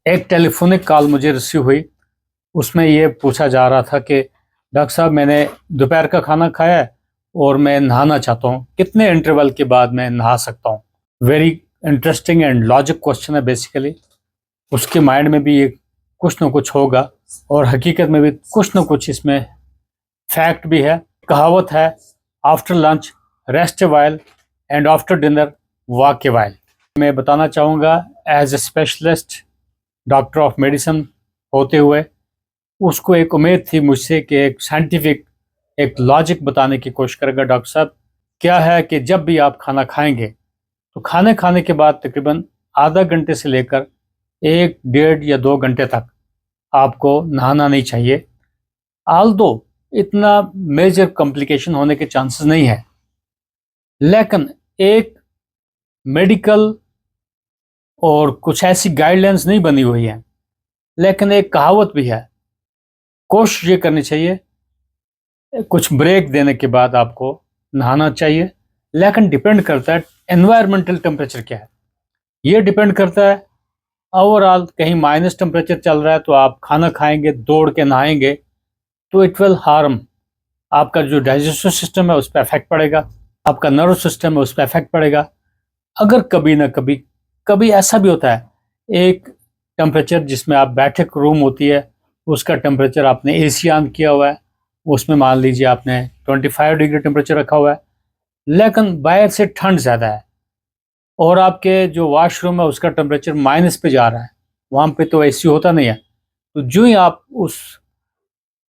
एक telephonic call मुझे receive हुई। उसमें ये पूछा जा रहा था कि डॉक्टर साहब, मैंने दोपहर का खाना खाया है और मैं नहाना चाहता हूँ, कितने इंटरवल के बाद मैं नहा सकता हूँ? Very interesting and logic question है बेसिकली। उसके माइंड में भी ये कुछ ना कुछ होगा और हकीकत में भी कुछ ना कुछ इसमें फैक्ट भी है। कहावत है, after lunch rest while and after dinner walk a while. मैं बताना चाहूँगा, as a specialist doctor of medicine होते हुए उसको एक उम्मीद थी मुझसे कि एक साइंटिफिक एक लॉजिक बताने की कोशिश करेगा। डॉक्टर साहब, क्या है कि जब भी आप खाना खाएंगे तो खाने खाने के बाद तकरीबन आधा घंटे से लेकर 1 डेढ़ या 2 घंटे तक आपको नहाना नहीं चाहिए। आल दो इतना मेजर कॉम्प्लिकेशन होने के चांसेस नहीं है, लेकिन एक मेडिकल और कुछ ऐसी गाइडलाइंस नहीं बनी हुई है। लेकिन एक कहावत भी है, कोशिश ये करनी चाहिए कुछ ब्रेक देने के बाद आपको नहाना चाहिए। लेकिन डिपेंड करता है एनवायरमेंटल टेम्परेचर क्या है। ये डिपेंड करता है ओवरऑल, कहीं माइनस टेम्परेचर चल रहा है तो आप खाना खाएंगे, दौड़ के नहाएंगे तो इट विल हार्म। आपका जो डाइजेस्टिव सिस्टम है उस पर इफेक्ट पड़ेगा, आपका नर्व सिस्टम है उस पर इफेक्ट पड़ेगा। अगर कभी ना कभी कभी ऐसा भी होता है, एक टेम्परेचर जिसमें आप बैठक रूम होती है उसका टेम्परेचर आपने एसी ऑन किया हुआ है, उसमें मान लीजिए आपने 25 डिग्री टेम्परेचर रखा हुआ है, लेकिन बाहर से ठंड ज़्यादा है और आपके जो वॉशरूम है उसका टेम्परेचर माइनस पे जा रहा है, वहाँ पे तो एसी होता नहीं है। तो जो ही आप उस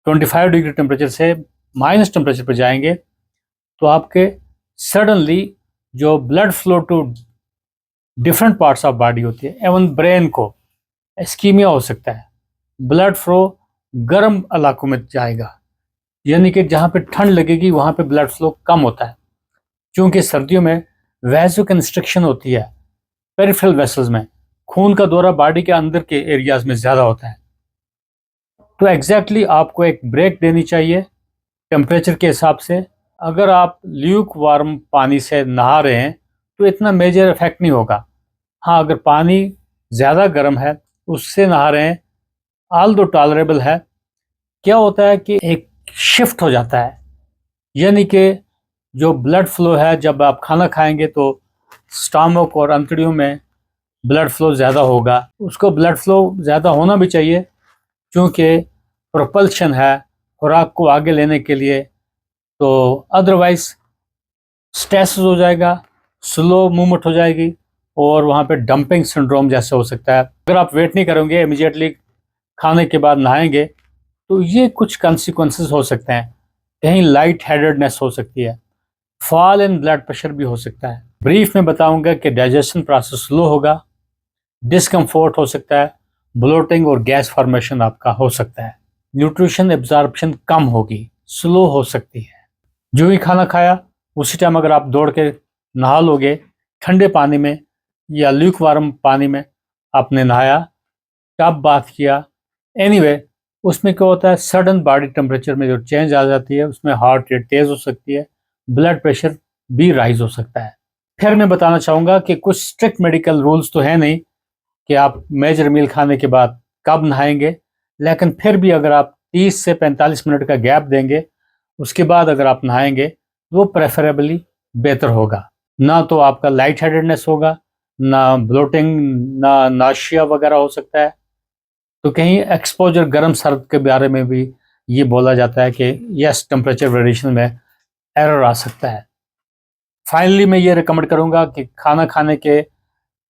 25 डिग्री टेम्परेचर से माइनस टेम्परेचर पे जाएंगे तो आपके सडनली जो blood flow to different parts of body होती है, एवं ब्रेन को इस्कीमिया हो सकता है। ब्लड फ्लो गर्म इलाकों में जाएगा, यानी कि जहाँ पे ठंड लगेगी वहाँ पे ब्लड फ्लो कम होता है, क्योंकि सर्दियों में वैसो कंस्ट्रिक्शन होती है पेरिफेरल वेसल्स में, खून का दौरा बॉडी के अंदर के एरियाज में ज़्यादा होता है। तो एग्जैक्टली आपको एक ब्रेक देनी चाहिए टेम्परेचर के हिसाब से। अगर आप ल्यूक वार्म पानी से नहा रहे हैं तो इतना मेजर इफेक्ट नहीं होगा। हाँ, अगर पानी ज़्यादा गर्म है उससे नहा रहे हैं, आल दो टॉलरेबल है। क्या होता है कि एक शिफ्ट हो जाता है, यानी कि जो ब्लड फ्लो है, जब आप खाना खाएंगे तो स्टमक और अंतड़ियों में ब्लड फ्लो ज़्यादा होगा। उसको ब्लड फ्लो ज़्यादा होना भी चाहिए क्योंकि प्रोपल्शन है खुराक को आगे लेने के लिए। तो अदरवाइज स्ट्रेस हो जाएगा, स्लो मूवमेंट हो जाएगी और वहाँ पे डंपिंग सिंड्रोम जैसा हो सकता है। अगर आप वेट नहीं करोगे, इमीडिएटली खाने के बाद नहाएंगे तो ये कुछ कॉन्सिक्वेंसेस हो सकते हैं। कहीं लाइट हेडेडनेस हो सकती है, फॉल इन ब्लड प्रेशर भी हो सकता है। ब्रीफ में बताऊंगा कि डाइजेशन प्रोसेस स्लो होगा, डिस्कम्फोर्ट हो सकता है, ब्लोटिंग और गैस फॉर्मेशन आपका हो सकता है, न्यूट्रिशन एब्जॉर्प्शन कम होगी, स्लो हो सकती है। जो ही खाना खाया उसी टाइम अगर आप दौड़ के नहा लोगे ठंडे पानी में या ल्यूक वार्म पानी में, आपने नहाया, टब बाथ किया, एनीवे उसमें क्या होता है, सडन बॉडी टेम्परेचर में जो चेंज आ जाती है उसमें हार्ट रेट तेज़ हो सकती है, ब्लड प्रेशर भी राइज हो सकता है। फिर मैं बताना चाहूँगा कि कुछ स्ट्रिक्ट मेडिकल रूल्स तो है नहीं कि आप मेजर मील खाने के बाद कब नहाएंगे, लेकिन फिर भी अगर आप 30 से 45 मिनट का गैप देंगे उसके बाद अगर आप नहाएंगे वो प्रेफरेबली बेहतर होगा। ना तो आपका लाइट हेडेडनेस होगा, ना ब्लोटिंग, ना नाशिया वगैरह हो सकता है। तो कहीं एक्सपोजर गर्म सर्द के बारे में भी ये बोला जाता है कि यस, टेम्परेचर वेरिएशन में एरर आ सकता है। फाइनली मैं ये रिकमेंड करूँगा कि खाना खाने के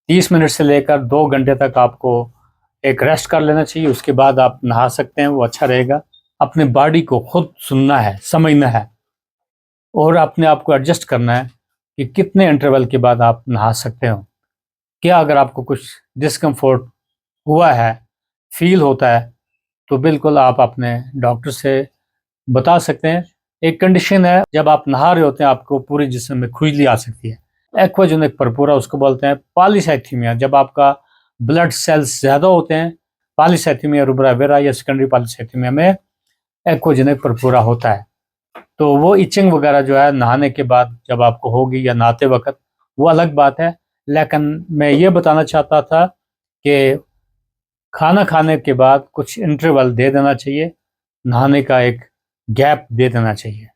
30 मिनट से लेकर 2 घंटे तक आपको एक रेस्ट कर लेना चाहिए, उसके बाद आप नहा सकते हैं, वो अच्छा रहेगा। अपने बॉडी को खुद सुनना है, समझना है और अपने आप को एडजस्ट करना है कि कितने इंटरवल के बाद आप नहा सकते हो। क्या अगर आपको कुछ डिस्कम्फोर्ट हुआ है, फील होता है, तो बिल्कुल आप अपने डॉक्टर से बता सकते हैं। एक कंडीशन है, जब आप नहा रहे होते हैं आपको पूरे जिस्म में खुजली आ सकती है, एक्वाजेनिक परपूरा उसको बोलते हैं। पॉलीसाइथीमिया, जब आपका ब्लड सेल्स ज़्यादा होते हैं, पॉलीसाइथीमिया रूब्रा वेरा या सेकेंडरी पॉलीसाइथीमिया में एक्वाजेनिक परपूरा होता है। तो वो इचिंग वगैरह जो है नहाने के बाद जब आपको होगी या नहाते वक्त, वो अलग बात है। लेकिन मैं ये बताना चाहता था कि खाना खाने के बाद कुछ इंटरवल दे देना चाहिए, नहाने का एक गैप दे देना चाहिए।